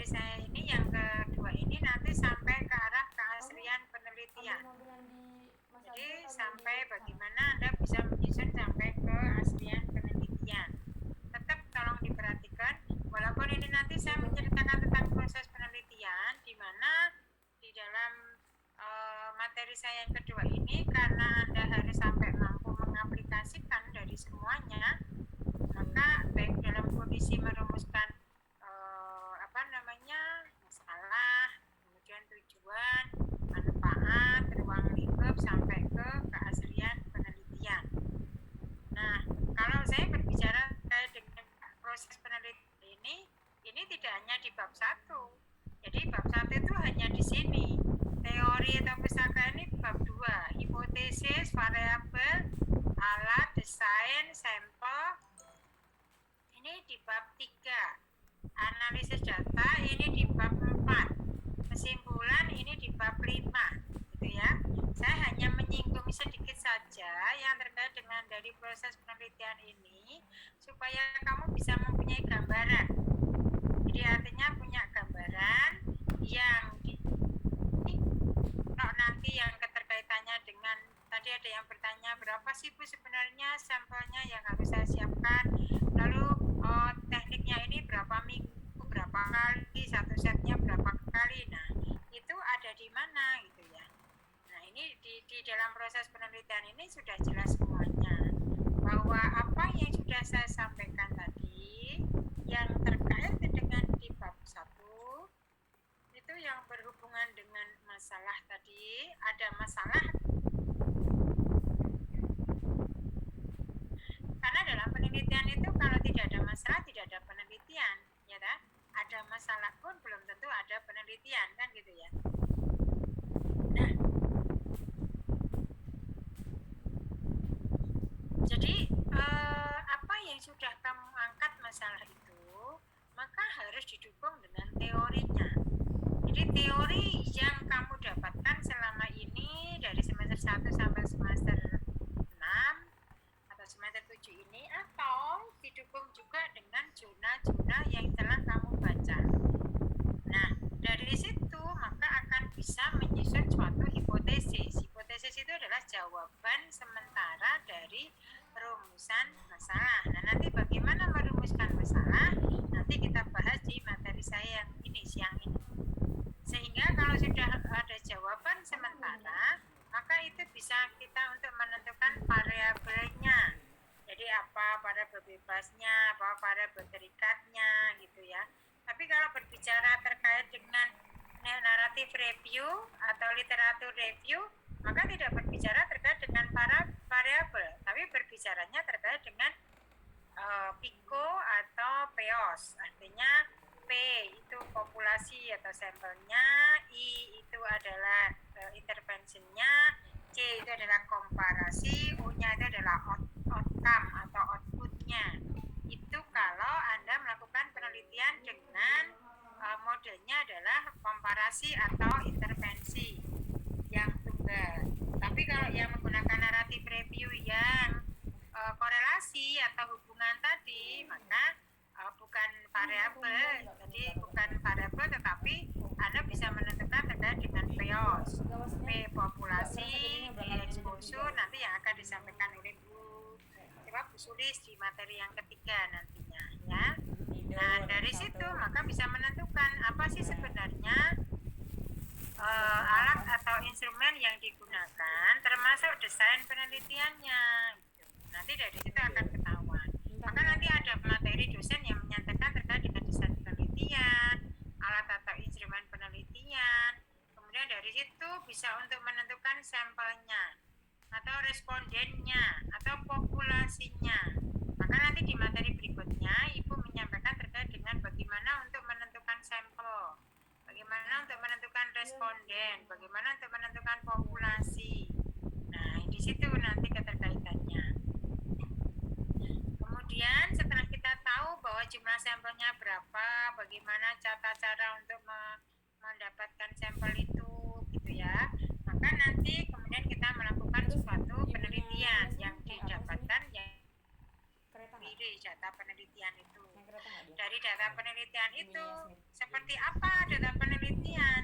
saya ini yang kedua ini nanti sampai ke arah keaslian penelitian. Jadi sampai bagaimana Anda bisa menyusun sampai ke keaslian penelitian. Tetap tolong diperhatikan, walaupun ini nanti saya menceritakan tentang proses penelitian, di mana di dalam materi saya yang kedua ini, karena Anda harus sampai mampu mengaplikasikan dari semuanya, maka baik dalam kondisi merumuskan masalah, kemudian tujuan, manfaat, ruang lingkup sampai ke keaslian penelitian. Nah, kalau saya berbicara terkait dengan proses penelitian ini tidak hanya di bab 1. Jadi bab 1 itu hanya di sini. Teori atau pusaka ini bab 2, hipotesis, variabel, alat, desain, sampel. Ini di bab 3. Analisis data ini di bab 4. Kesimpulan ini di bab 5, gitu ya. Saya hanya menyinggung sedikit saja yang terkait dengan dari proses penelitian ini supaya kamu bisa mempunyai gambaran. Jadi artinya punya gambaran yang nanti yang keterkaitannya dengan tadi ada yang bertanya berapa sih Bu sebenarnya sampelnya yang harus saya siapkan, lalu tekniknya ini berapa minggu, berapa kali, satu setnya berapa kali. Nah itu ada di mana gitu ya. Nah ini di dalam proses penelitian ini sudah jelas semuanya bahwa apa yang sudah saya sampaikan tadi yang terkait dengan di bab 1 itu yang berhubungan dengan masalah tadi. Ada masalah karena dalam penelitian itu kalau tidak ada masalah tidak ada penelitian, ya kan? Ada masalah pun belum tentu ada penelitian, kan gitu ya. Nah, jadi apa yang sudah kamu angkat masalah itu maka harus didukung dengan teorinya. Jadi teori yang kamu dapatkan selama ini dari semester 1 sampai semester 6 atau semester 7 ini, atau didukung juga dengan jurnal-jurnal yang telah kamu baca. Nah, dari situ maka akan bisa menyusun suatu hipotesis. Hipotesis itu adalah jawaban sementara dari rumusan masalah. Nah, nanti bagaimana merumuskan masalah nanti kita bahas di materi saya yang ini, siang ini. Sehingga kalau sudah ada jawaban sementara, maka itu bisa kita untuk menentukan variabelnya. Jadi apa variabel bebasnya, apa variabel terikatnya gitu ya. Tapi kalau berbicara terkait dengan naratif review atau literatur review, maka tidak berbicara terkait dengan para variabel, tapi berbicaranya terkait dengan PICO atau PEOS. Artinya P itu populasi atau sampelnya, I itu adalah interventionnya, C itu adalah komparasi, U-nya itu adalah outcome atau outputnya. Itu kalau Anda melakukan penelitian dengan modelnya adalah komparasi atau intervensi yang tunggal. Tapi kalau yang menggunakan naratif review yang korelasi atau hubungan tadi, maka bukan variabel, jadi bukan variabel tetapi Anda bisa menentukan terkait dengan PEOS, P populasi, P exposure, nanti yang akan disampaikan oleh Bu Sulis di materi yang ketiga nantinya ya. Nah dari situ maka bisa menentukan apa sih sebenarnya alat atau instrumen yang digunakan, termasuk desain penelitiannya. Nanti dari situ akan ketahuan. Maka nanti ada materi dosen yang menyatakan terkait dengan desain penelitian, alat atau instrumen penelitian. Kemudian dari situ bisa untuk menentukan sampelnya, atau respondennya, atau populasinya. Maka nanti di materi berikutnya Ibu menyampaikan terkait dengan bagaimana untuk menentukan sampel, bagaimana untuk menentukan responden, bagaimana untuk menentukan populasi. Nah, di situ nanti keterkaitannya. Kemudian setelah kita tahu bahwa jumlah sampelnya berapa, bagaimana cara untuk mendapatkan sampel itu gitu ya, maka nanti kemudian kita melakukan suatu penelitian yang didapatkan yang dari data penelitian itu. Dari data penelitian itu seperti apa data penelitian.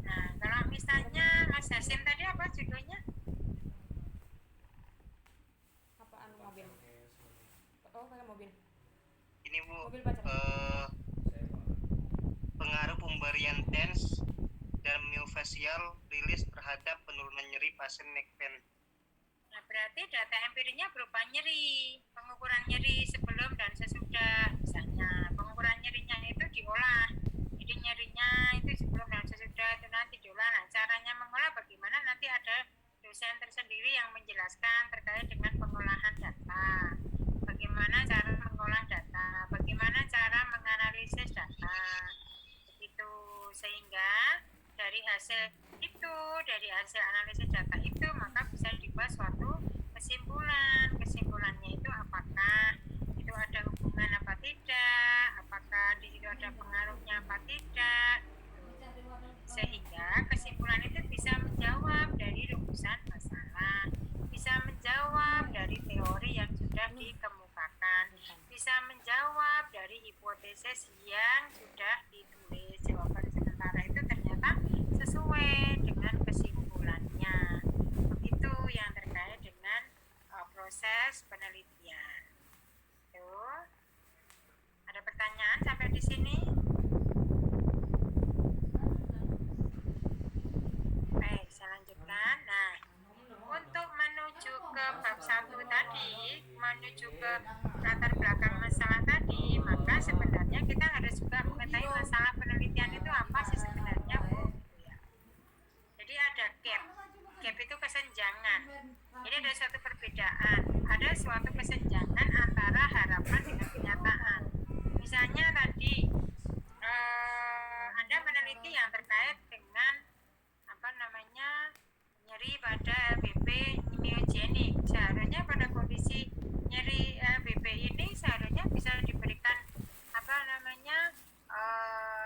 Nah, kalau misalnya Mas Hasim tadi apa judulnya? Apaan mobil? Oh, pakai mobil. Ini Bu, Mobil pacar. pengaruh pemberian TENS dan myofascial release terhadap penurunan nyeri pasien neck pain. Nah, berarti data empirinya berupa nyeri, pengukuran nyeri sebelum dan sesudah. Misalnya, pengukuran nyerinya itu diolah. Jadi nyerinya itu sebelum dan sesudah itu nanti diolah. Nah, caranya mengolah bagaimana nanti ada dosen tersendiri yang menjelaskan terkait dengan pengolahan data. Bagaimana cara mengolah data, bagaimana cara menganalisis data. Begitu, sehingga dari hasil itu, dari hasil analisis data itu, maka bisa dibuat suatu kesimpulan. Kesimpulannya itu apakah itu ada hubungan apa tidak, apakah di situ ada pengaruhnya apa tidak, sehingga kesimpulan itu bisa menjawab dari rumusan masalah, bisa menjawab dari teori yang sudah dikemukakan, bisa menjawab dari hipotesis yang sudah ditulis. Jawaban sementara itu ternyata sesuai dengan kesimpulannya. Begitu yang terkait dengan proses penelitian. Tuh. Ada pertanyaan sampai di sini? Baik, saya lanjutkan. Nah, untuk menuju ke bab 1 tadi, menuju ke latar belakang masalah tadi, maka sebenarnya kita harus juga mengetahui masalah penelitian itu apa sih sebenarnya, Bu. Jadi ada gap. Gap itu kesenjangan. Jadi ada suatu perbedaan, ada suatu kesenjangan antara harapan dengan kenyataan. Misalnya tadi Anda meneliti yang terkait dengan nyeri pada LBP myogenik. Seharusnya pada kondisi nyeri LBP ini seharusnya bisa diberikan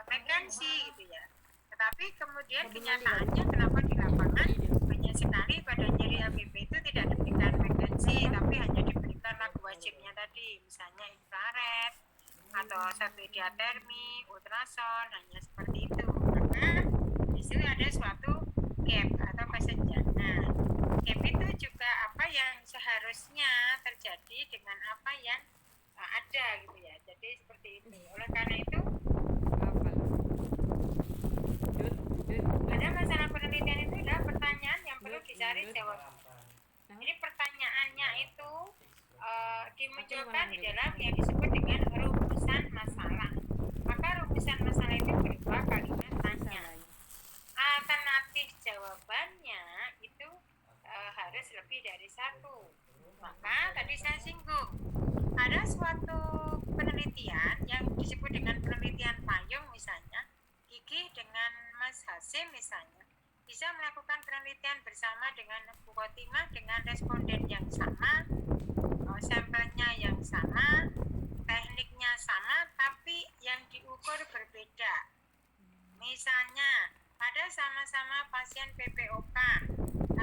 prevensi gitu ya. Tetapi kemudian kenyataannya kenapa di lapangan banyak sekali pada nyeri LBP itu tidak diberikan prevensi, tapi hanya diberikan lagu wajibnya tadi, misalnya infrared atau satu diatermi, ultrason, hanya seperti itu. Karena di situ ada suatu gap atau kesenjangan. Gap itu juga apa yang seharusnya terjadi dengan apa yang ada gitu ya. Jadi seperti itu. Oleh karena itu pada masalah penelitian itu adalah pertanyaan yang perlu dicari jawaban. Jadi pertanyaannya itu dimunculkan di dalam yang disebut dengan rumusan masalah. Maka rumusan masalah itu berupa kalimat tanya. Alternatif jawabannya itu harus lebih dari satu. Maka tadi saya singgung, ada suatu penelitian yang disebut dengan penelitian payung misalnya, Gigi dengan Mas Hasim misalnya, bisa melakukan penelitian bersama dengan Bu Khotimah dengan responden yang sama, sampelnya yang sama, tekniknya sama, tapi yang diukur berbeda. Misalnya, pada sama-sama pasien PPOK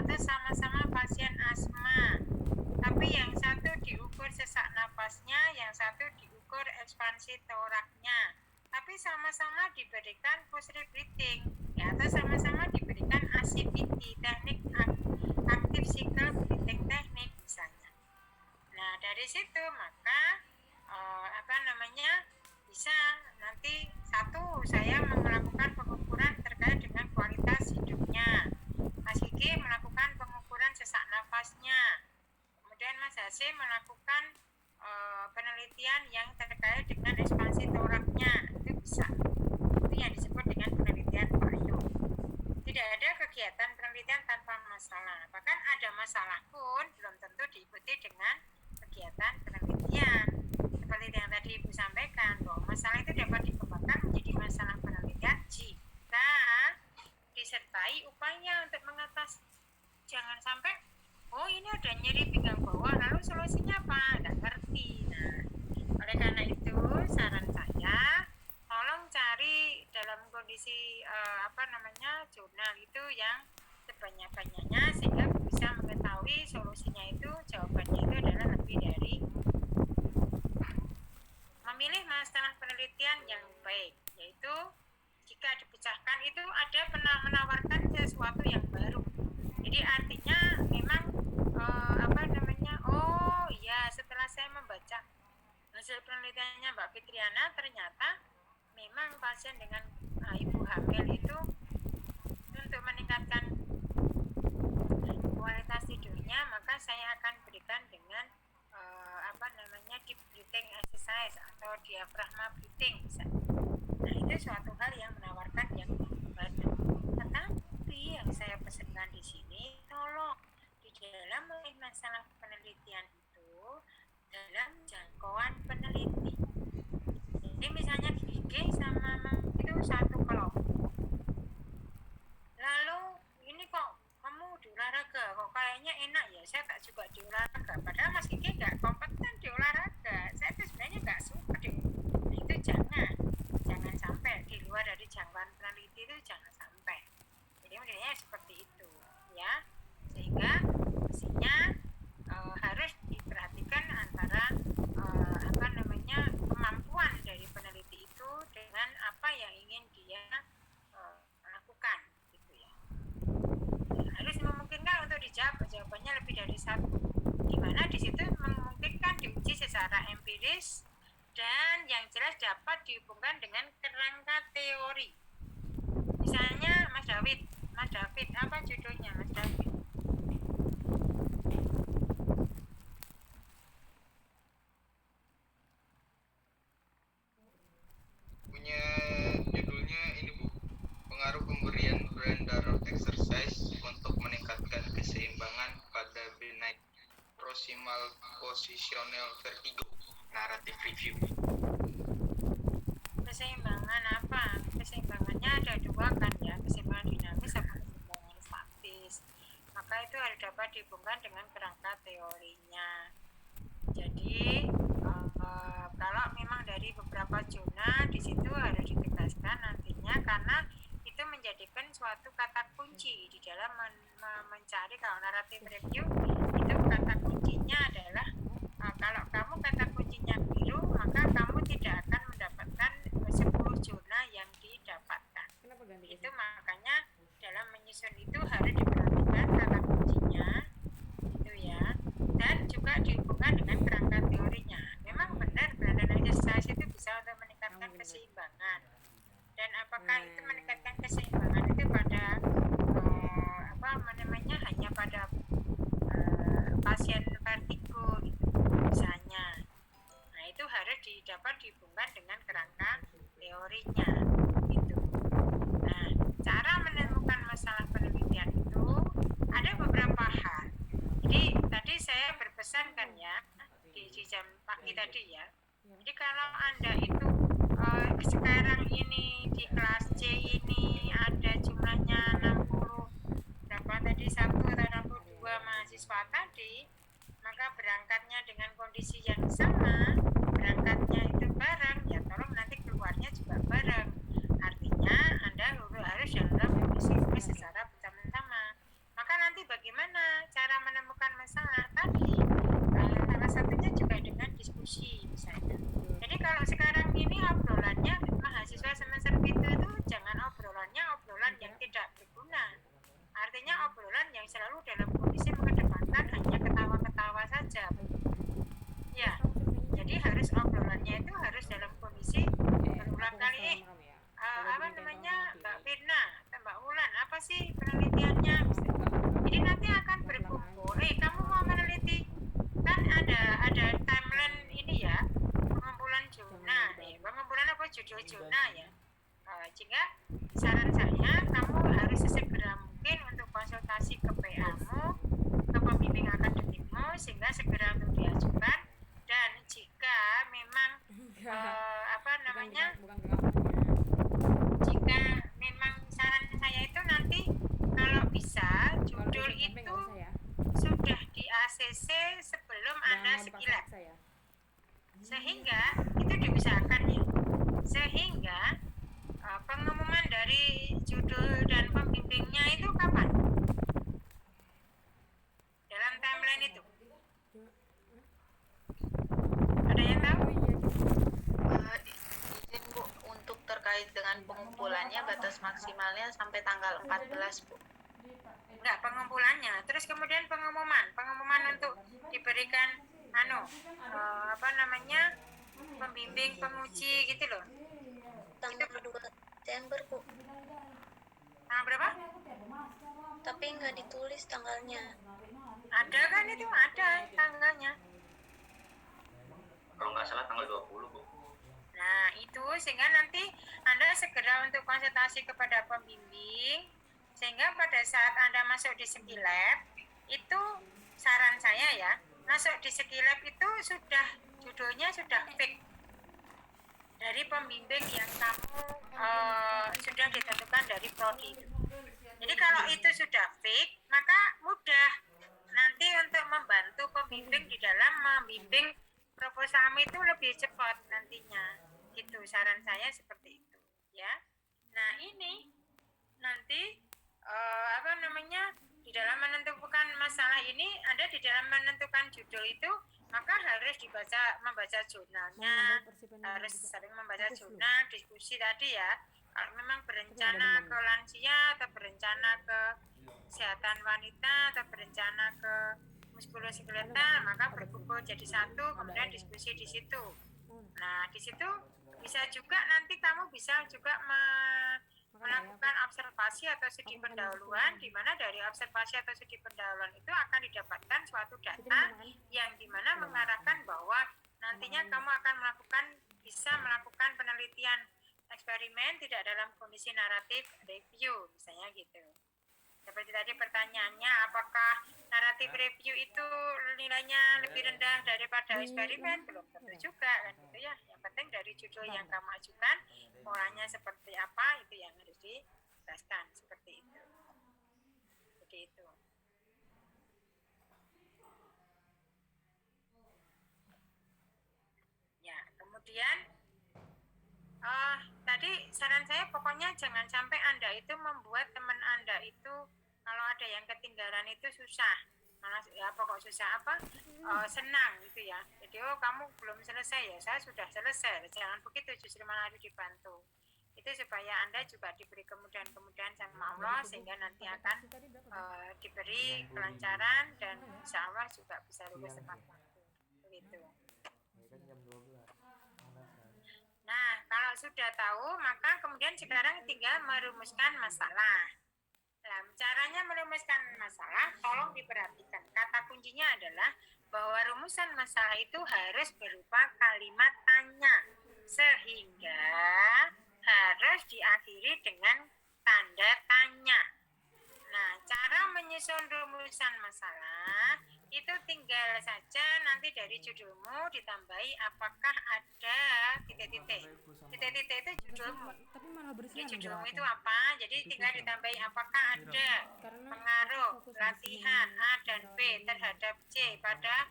atau sama-sama pasien asma, tapi yang satu diukur sesak napasnya, yang satu diukur ekspansi toraknya, tapi sama-sama diberikan positive breathing ya, atau sama-sama diberikan ACPT, teknik active cycle breathing teknik misalnya. Nah, dari situ maka bisa nanti satu saya melakukan pengukuran terkait dengan kualitas hidupnya, Mas Gigi melakukan pengukuran sesak nafasnya, kemudian Mas Hasim melakukan penelitian yang terkait dengan ekspansi toraknya, itu bisa. Itu yang disebut dengan penelitian payung. Tidak ada kegiatan penelitian tanpa masalah. Bahkan ada masalah pun belum tentu diikuti dengan kegiatan penelitian. Seperti yang tadi Ibu sampaikan, bahwa masalah itu dapat dikembangkan menjadi masalah penelitian jika disertai upaya untuk mengatasi. Jangan sampai, oh ini ada nyeri pinggang bawah, lalu solusinya apa? Nggak ngerti. Nah, oleh karena itu saran saya, tolong cari dalam kondisi jurnal itu yang sebanyak-banyaknya sehingga bisa mengetahui solusinya itu, jawabannya itu adalah lebih dari memilih masalah penelitian yang baik, yaitu jika dipecahkan itu ada menawarkan sesuatu yang baru. Jadi artinya memang oh iya, setelah saya membaca hasil penelitiannya Mbak Fitriana, ternyata memang pasien dengan ibu hamil itu untuk meningkatkan kualitas tidurnya, maka saya akan berikan dengan deep breathing exercise atau diafragma breathing misalnya. Nah, itu suatu hal yang menawarkan yang baru. Tetapi yang saya pesankan di sini, tolong di dalam masalah penelitian itu dalam jangkauan peneliti. Jadi misalnya gigi sama itu satu kelompok. Lalu ini kok kamu di olahraga, kok kayaknya enak ya, saya tak juga di olahraga. Padahal Mas Kiki nggak kompeten di olahraga. Saya tuh sebenarnya nggak suka di. Nah, itu jangan sampai di luar dari jangkauan peneliti itu jangan sampai. Jadi modelnya seperti itu, ya. Sehingga mestinya harus diperhatikan antara kemampuan dari peneliti itu dengan apa yang ingin dia lakukan, gitu ya. Harus memungkinkan untuk dijawab jawabannya lebih dari satu, di mana di situ memungkinkan diuji secara empiris dan yang jelas dapat dihubungkan dengan kerangka teori. Misalnya Mas David, apa judulnya Mas David? Punya judulnya ini Bu, pengaruh pemberian Brandar exercise untuk meningkatkan keseimbangan pada benign proximal positional vertigo, narrative review. Keseimbangan apa? Keseimbangannya ada dua kan ya, keseimbangan dinamis sama keseimbangan statis. Maka itu harus dapat dihubungkan dengan kerangka teorinya. Jadi kalau memang dari beberapa zona di situ harus ditegaskan nantinya, karena itu menjadikan suatu kata kunci di dalam mencari. Kalau naratif review itu kata kuncinya adalah kalau kamu kata kuncinya biru, maka kamu tidak akan mendapatkan 10 zona yang didapatkan. Itu makanya dalam menyusun itu harus diperhatikan kata kuncinya itu ya, dan juga dihubungkan dengan kerangka teorinya. Memang benar Brandar exercise itu bisa untuk meningkatkan keseimbangan. Dan apakah itu meningkatkan keseimbangan itu pada hanya pada pasien vertigo gitu, misalnya. Nah, itu harus dapat dihubungkan dengan kerangka teorinya gitu. Nah, cara menemukan masalah penelitian itu ada beberapa hal. Jadi tadi saya berpesan kan ya di jam pagi tadi ya. Jadi kalau Anda itu sekarang ini di kelas C ini ada jumlahnya 60 berapa tadi, 1 atau 62 mahasiswa tadi, maka berangkatnya dengan kondisi yang sama, berangkatnya itu bareng, ya tolong nanti keluarnya juga bareng. Artinya Anda harus dalam kondisi secara bersama-sama. Maka nanti bagaimana cara menemukan masalah tadi? Salah satunya juga dengan diskusi misalnya. Jadi kalau sekarang ini obrolannya mahasiswa semester itu jangan obrolan yang tidak berguna. Artinya obrolan yang selalu dalam kondisi mengedepankan hanya ketawa-ketawa saja. Ya, jadi harus obrolannya itu harus dalam kondisi berulang kali. Mbak Firna, Mbak Wulan, apa sih penelitiannya? Jadi nanti akan berkumpul. Kamu mau meneliti? Kan ada timeline ini ya, pengumpulan zona. Pengumpulan apa judul zona ya? Sehingga saran saya kamu harus sesegera mungkin untuk konsultasi ke PA-mu, ke pembimbing akademikmu, sehingga segera untuk diajukan. Dan jika memang jika memang saran saya itu nanti kalau bisa judul itu sudah di ACC sebelum Anda sekilas, sehingga itu diusahakan ya, sehingga pengumuman dari judul dan pembimbingnya itu kapan? Dalam timeline itu ada yang tahu? batas maksimalnya sampai tanggal 14, Bu. Enggak, pengumpulannya. Terus kemudian pengumuman untuk diberikan pembimbing penguji gitu loh. Tanggal 2 Desember, Bu. Tanggal berapa? Tapi nggak ditulis tanggalnya. Ada kan itu, ada tanggalnya. Kalau nggak salah tanggal 20, Bu. Nah, itu sehingga nanti Anda segera untuk konsultasi kepada pembimbing, sehingga pada saat Anda masuk di Skilab, itu saran saya ya, masuk di Skilab itu judulnya sudah fix dari pembimbing yang kamu sudah ditentukan dari prodi itu. Jadi kalau itu sudah fix, maka mudah nanti untuk membantu pembimbing di dalam membimbing proposalmu itu lebih cepat nantinya. Gitu, saran saya seperti itu, ya. Nah, ini nanti di dalam menentukan masalah ini, Anda di dalam menentukan judul itu, maka harus membaca jurnalnya, harus sering membaca jurnal, diskusi tadi ya. Kalau memang berencana ke lansia atau berencana ke kesehatan wanita atau berencana ke muskuloskeletal, maka berkumpul jadi satu, kemudian diskusi di situ. Nah, di situ bisa juga nanti kamu bisa juga melakukan observasi atau studi pendahuluan, di mana dari observasi atau studi pendahuluan itu akan didapatkan suatu data yang dimana mengarahkan bahwa nantinya kamu akan bisa melakukan penelitian eksperimen tidak dalam kondisi naratif review, misalnya gitu. Seperti tadi pertanyaannya, apakah naratif review itu nilainya lebih rendah daripada eksperimen? Belum tentu juga kan gitu ya. Yang penting dari judul yang kamu ajukan, polanya seperti apa, itu yang harus dijelaskan, seperti itu. Seperti itu. Ya, kemudian tadi saran saya pokoknya jangan sampai Anda itu membuat teman Anda itu kalau ada yang ketinggalan itu susah, malah ya pokok susah senang gitu ya. Jadi kamu belum selesai ya, saya sudah selesai, jangan begitu, justru malah harus dibantu. Itu supaya Anda juga diberi kemudahan-kemudahan sama Allah, sehingga nanti akan diberi kelancaran dan insya Allah juga bisa lulus tepat waktu. Begitu. Nah, kalau sudah tahu, maka kemudian sekarang tinggal merumuskan masalah. Nah, caranya merumuskan masalah, tolong diperhatikan. Kata kuncinya adalah bahwa rumusan masalah itu harus berupa kalimat tanya, sehingga harus diakhiri dengan tanda tanya. Nah, cara menyusun rumusan masalah itu tinggal saja nanti dari judulmu ditambahi apakah ada titik-titik. Titik-titik itu judulmu. Jadi judulmu itu apa? Jadi tinggal ditambahi apakah ada pengaruh latihan A dan B terhadap C pada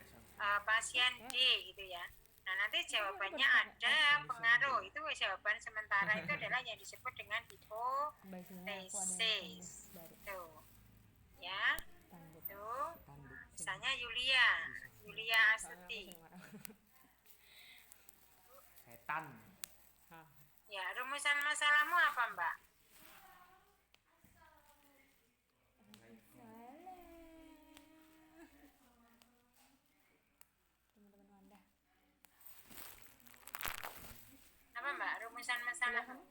pasien D gitu ya. Nah, nanti jawabannya ada pengaruh. Itu jawaban sementara itu adalah yang disebut dengan hipotesis. Tuh. Ya. Tuh. Misalnya Yulia Astuti. Setan. Ya, rumusan masalahmu apa, Mbak? Apa, Mbak? Rumusan masalahmu?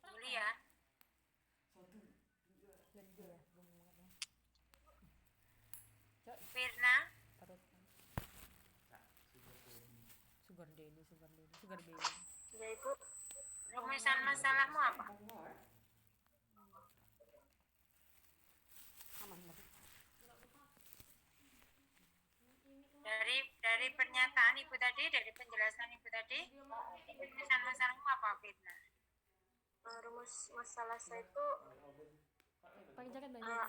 Yulia. Firna. Ya, Ibu. Rumusan masalahmu apa? Dari pernyataan Ibu tadi, dari penjelasan Ibu tadi, rumusan masalahmu apa, Firna? Rumus masalah saya itu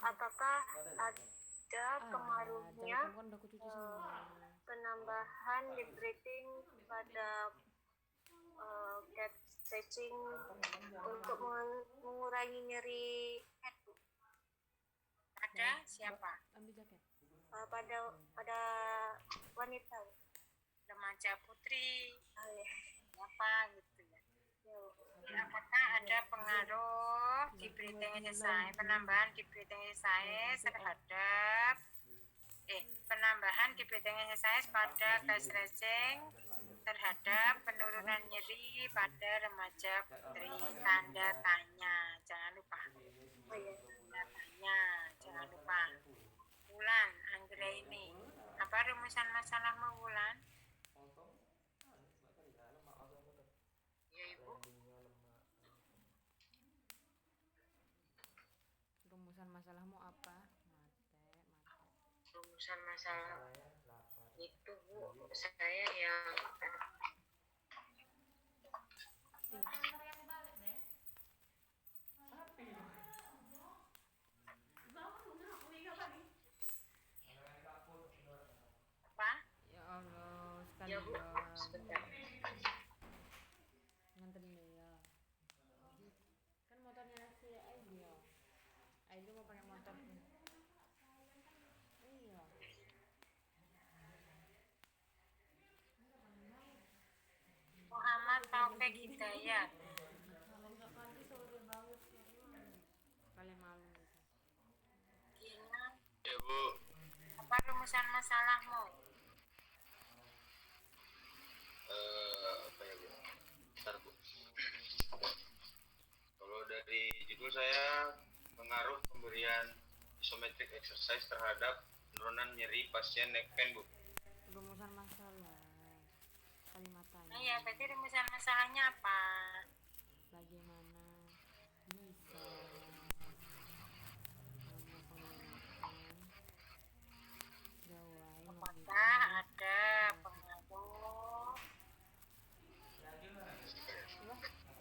apakah ada pengaruhnya penambahan lip breathing pada cat stretching untuk mengurangi nyeri head. Ada siapa? pada wanita. Remaja putri Ah, ya. apa gitu ya. Ya. Apakah ada pengaruh di breathing exercise, penambahan di breathing exercise terhadap penambahan di breathing exercise pada gas stretching terhadap penurunan nyeri pada remaja putri? Tanda tanya, jangan lupa. Oh, ya. Tanda tanya, jangan lupa. Wulan, Anggra ini, apa rumusan masalahmu Wulan? Ya Ibu. Rumusan masalahmu apa? Rumusan masalah itu Bu, saya yang Apa? Ya Allah, sekali ya Bu, sebentar. nganterin deh ya. Kan motornya si Aidil. Aidil mau pakai motor. Iya. Muhammad Taufik Hidayat. Kalian malu gitu. Gina, Ya Bu, apa rumusan masalahmu? apa ya Bu? Bentar Bu. Kalau dari judul saya, pengaruh pemberian isometric exercise terhadap penurunan nyeri pasien neck pain Bu. Rumusan masalah. Kalimat Nah tanya. ya, berarti rumusan masalahnya apa? Bagaimana bisa menggunakan gawai Apakah ada pengaruh?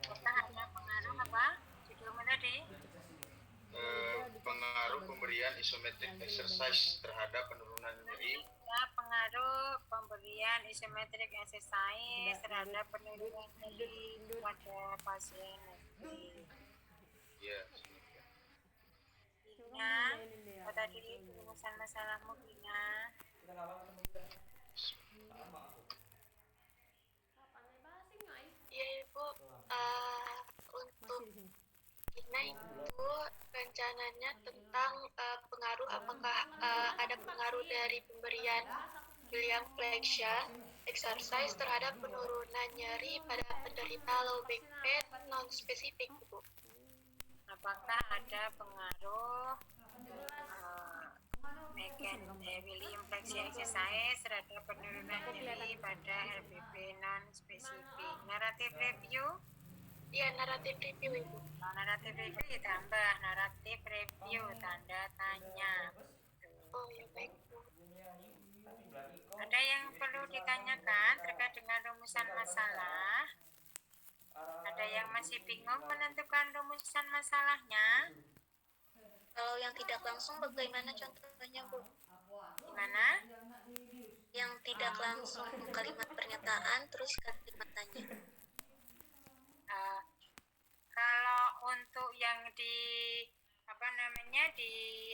Apakah ada pengaruh apa? Judulmu tadi? Pengaruh pemberian isometric exercise terhadap penurunan nyeri Ada pengaruh pemberian isometric exercise terhadap penurunan nyeri pada pasien negeri. ya. Gina, apa tadi rumusan masalahmu Gina? Ya Ibu, untuk masih di sini. Gina itu rencananya tentang pengaruh, apakah ada pengaruh dari pemberian William Flexion exercise terhadap penurunan nyeri pada penderita low back pain non spesifik Bu. Apakah ada pengaruh William Flexion exercise terhadap penurunan nyeri pada LBP non spesifik? Naratif review? Ya, naratif review Ibu. Naratif review ditambah naratif review tanda tanya. Oh ya baik Bu. Ada yang perlu ditanyakan terkait dengan rumusan masalah? Ada yang masih bingung menentukan rumusan masalahnya? Kalau yang tidak langsung bagaimana contohnya Bu? Gimana? Yang tidak langsung kalimat pernyataan terus kalimat tanya. Kalau untuk yang di di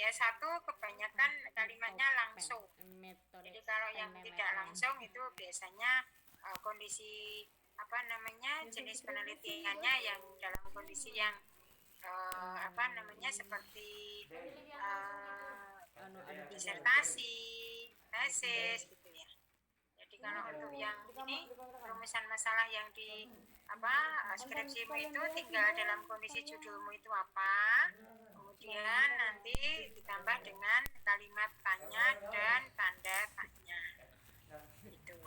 S1 kebanyakan kalimatnya langsung. Metode Jadi kalau yang tidak langsung itu biasanya kondisi jenis penelitiannya yang dalam kondisi yang seperti disertasi, tesis gitu ya. Jadi kalau untuk yang ini rumusan masalah yang di skripsimu itu tinggal dalam kondisi judulmu itu apa, kemudian nanti ditambah dengan kalimat tanya dan tanda tanya gitu.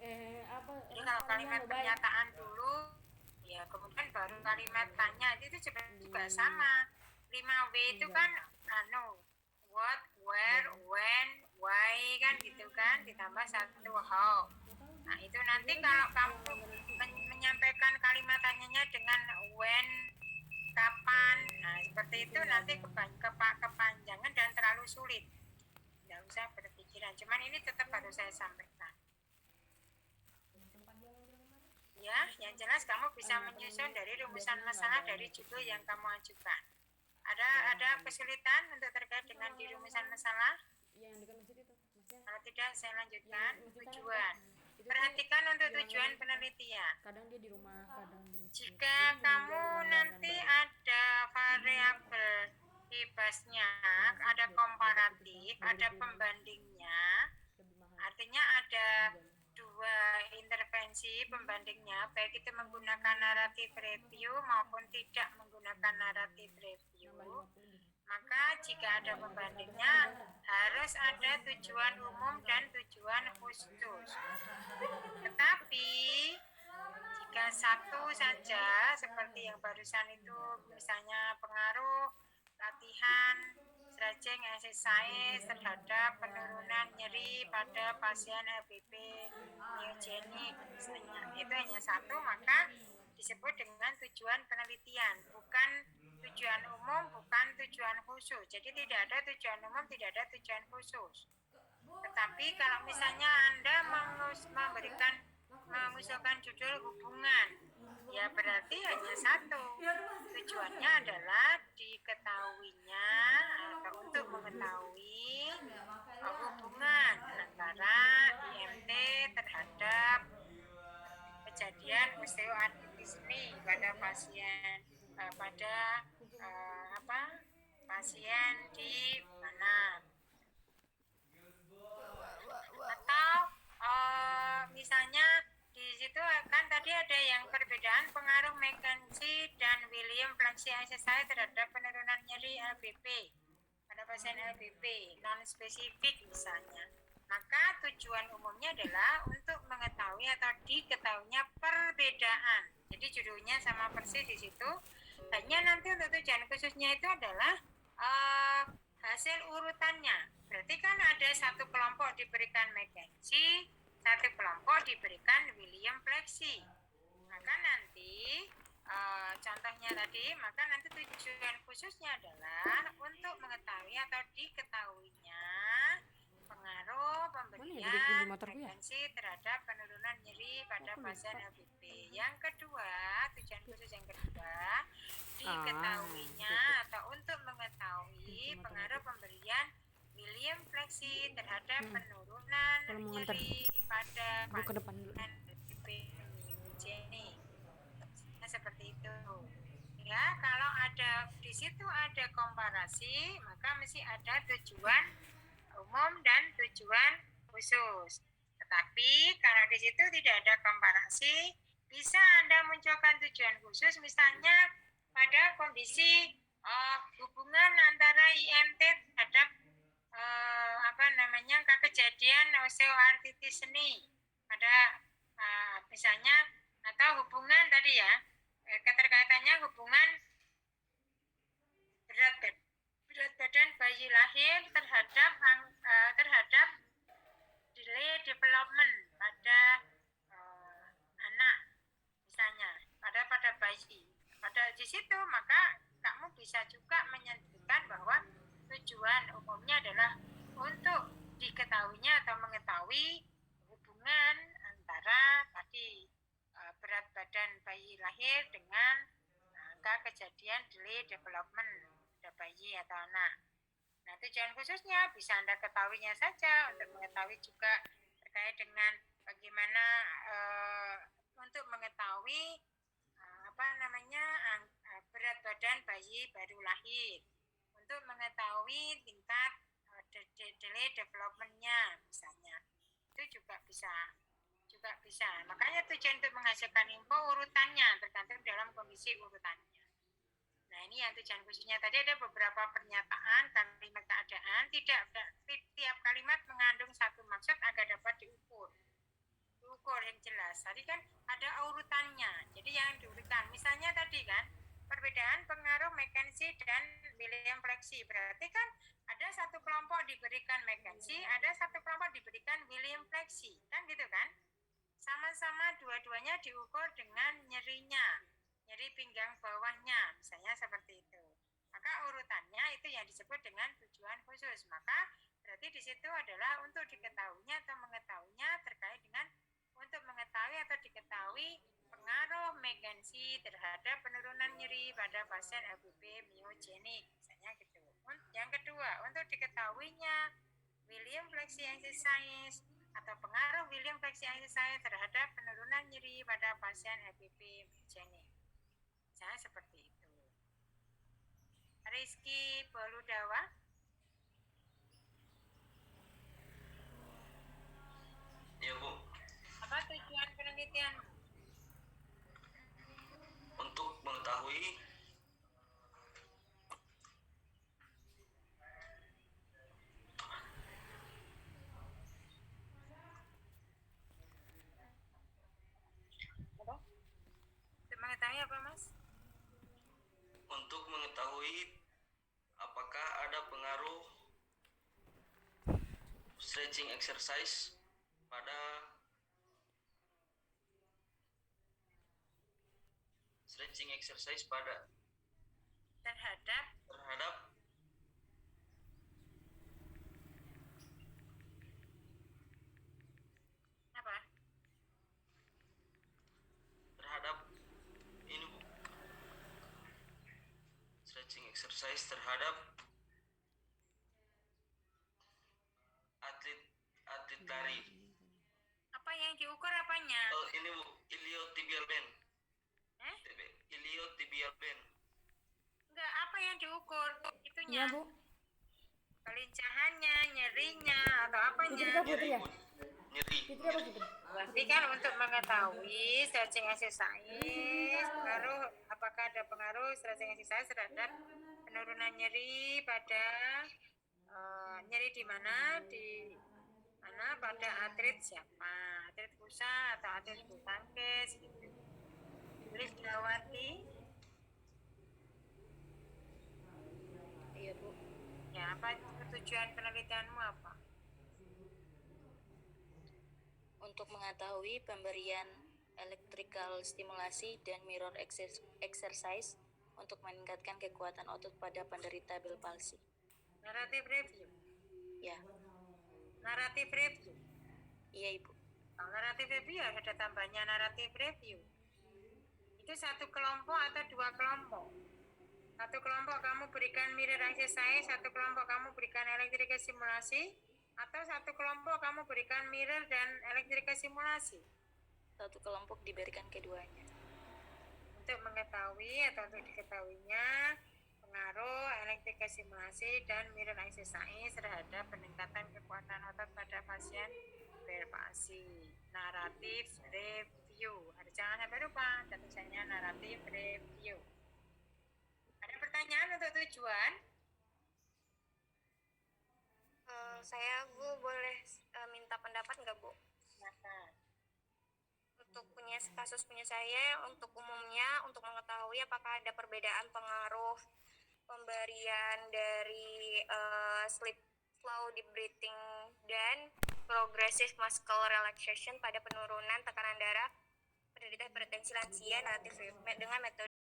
Jadi kalau kalimat pernyataan dulu ya kemudian baru kalimat tanya itu juga sama. 5W itu kan what, where, when, why kan gitu kan, ditambah 1 how. Nah itu nanti kalau kamu menyampaikan kalimat tanyanya dengan when, kapan, nah seperti itu nanti kepanjangan dan terlalu sulit. Tidak usah berpikiran, cuman ini tetap harus saya sampaikan. Ya, yang jelas kamu bisa menyusun dari rumusan masalah dari judul yang kamu ajukan. Ada kesulitan untuk terkait dengan di rumusan masalah? yang dekat masjid itu. tidak saya lanjutkan. Maksudnya Tujuan. itu tuh Perhatikan untuk bilang tujuan ini, penelitian. kadang dia di rumah, kadang di Jika kamu nanti ada variabel bebasnya, ada komparatif, ada pembandingnya, lebih mahal. artinya ada dua intervensi pembandingnya, baik itu menggunakan naratif review maupun tidak menggunakan naratif review. Nambah 50 lebih. Maka jika ada pembandingnya harus ada tujuan umum dan tujuan khusus. Tetapi jika satu saja seperti yang barusan itu, misalnya pengaruh latihan stretching exercise terhadap penurunan nyeri pada pasien LPP myogenik misalnya, itu hanya satu, maka disebut dengan tujuan penelitian, bukan tujuan umum, bukan tujuan khusus. Jadi tidak ada tujuan umum, tidak ada tujuan khusus. Tetapi kalau misalnya Anda mengusulkan judul hubungan, ya berarti hanya satu. Tujuannya adalah diketahuinya atau untuk mengetahui hubungan antara IMT terhadap kejadian osteoartritis ini pada pasien pasien di mana, atau misalnya di situ kan tadi ada yang perbedaan pengaruh McKenzie dan William flexion exercise terhadap penurunan nyeri LBP pada pasien LBP non spesifik misalnya. Maka tujuan umumnya adalah untuk mengetahui atau diketahuinya perbedaan. Jadi judulnya sama persis di situ. Hanya nanti untuk tujuan khususnya itu adalah hasil urutannya. Berarti kan ada satu kelompok diberikan McKenzie, satu kelompok diberikan William Flexi. Maka nanti contohnya tadi, maka nanti tujuan khususnya adalah untuk mengetahui atau diketahuinya pengaruh pemberian McKenzie terhadap penurunan nyeri pada pasien LPP. Yang kedua, tujuan khusus yang kedua, diketahuinya atau untuk mengetahui pengaruh pemberian William Flexi terhadap penurunan nyeri pada pasien LPP myogenik. Nah, seperti itu. Ya, kalau ada di situ ada komparasi, maka mesti ada tujuan umum dan tujuan khusus. Tetapi kalau di situ tidak ada komparasi, bisa Anda munculkan tujuan khusus, misalnya pada kondisi hubungan antara IMT terhadap kejadian osteoartritis seni pada misalnya, atau hubungan tadi ya, keterkaitannya hubungan berat badan bayi lahir terhadap delay development pada anak misalnya, pada bayi. Pada di situ maka kamu bisa juga menyebutkan bahwa tujuan umumnya adalah untuk diketahuinya atau mengetahui hubungan antara tadi berat badan bayi lahir dengan angka kejadian delay development pada bayi atau anak. Nah, tujuan khususnya bisa Anda ketahuinya saja untuk mengetahui juga terkait dengan bagaimana untuk mengetahui berat badan bayi baru lahir, untuk mengetahui tingkat delay development-nya misalnya, itu juga bisa. Makanya tujuan untuk menghasilkan info urutannya tergantung dalam kondisi urutannya. Nah, ini yang tujuan khususnya. Tadi ada beberapa pernyataan kalimat keadaan, tidak tiap kalimat mengandung satu maksud agar dapat diukur yang jelas. Tadi kan ada urutannya, jadi yang diurutkan. Misalnya tadi kan perbedaan pengaruh McKenzie dan William Flexi, berarti kan ada satu kelompok diberikan McKenzie, ada satu kelompok diberikan William Flexi, kan gitu kan? Sama-sama dua-duanya diukur dengan nyerinya, nyeri pinggang bawahnya, misalnya seperti itu. Maka urutannya itu yang disebut dengan tujuan khusus. Maka berarti di situ adalah untuk diketahuinya atau mengetahuinya terkait dengan untuk mengetahui atau diketahui pengaruh McKenzie terhadap penurunan nyeri pada pasien LPP myogenik, misalnya gitu. Yang kedua, untuk diketahuinya William William flexi exercise atau pengaruh William flexi exercise terhadap penurunan nyeri pada pasien HPV migraine. Misalnya seperti itu. Rizky Boludawa. Ya Bu, Apa tujuan penelitianmu? untuk mengetahui Apa? Untuk mengetahui apa, Mas? untuk mengetahui apakah ada pengaruh stretching exercise pada Terhadap terhadap apa? terhadap ini Bu, stretching exercise terhadap atlet lari. Apa yang diukur apanya? Oh, ini Bu, iliotibial band. Eh? Iliotibial band. Enggak, apa yang diukur? Iya Itunya. Bu. Kelincahannya, nyerinya, atau apanya? Fitri Putri ya? Nyeri. Fitri apa Fitri? Berarti kan untuk mengetahui stretching exercise, apakah ada pengaruh stretching exercise terhadap penurunan nyeri pada nyeri di mana? Di mana pada atlet siapa? Atlet pusat atau atlet bulu tangkis gitu. Lisdawati. Iya Bu. Ya, apa tujuan penelitianmu apa? Untuk mengetahui pemberian electrical stimulasi dan mirror exercise untuk meningkatkan kekuatan otot pada penderita Bell palsy. Narrative review. Ya, Narrative review. iya Ibu. Kalau narrative review harus ada tambahnya narrative review. Itu satu kelompok atau dua kelompok? Satu kelompok kamu berikan mirror exercise, satu kelompok kamu berikan electrical simulasi, atau satu kelompok kamu berikan mirror dan electrical simulasi. Satu kelompok diberikan keduanya. Untuk mengetahui atau untuk diketahuinya pengaruh electrical simulasi dan mirror exercise terhadap peningkatan kekuatan otot pada pasien Bell palsy. Narrative review. Jangan sampai lupa, tulisannya narrative review. Ada pertanyaan untuk tujuan? Saya Bu boleh minta pendapat nggak Bu? Silakan. Untuk kasus punya saya, untuk umumnya untuk mengetahui apakah ada perbedaan pengaruh pemberian dari sleep slow deep breathing dan progressive muscle relaxation pada penurunan tekanan darah penderita hipertensi lansia dengan metode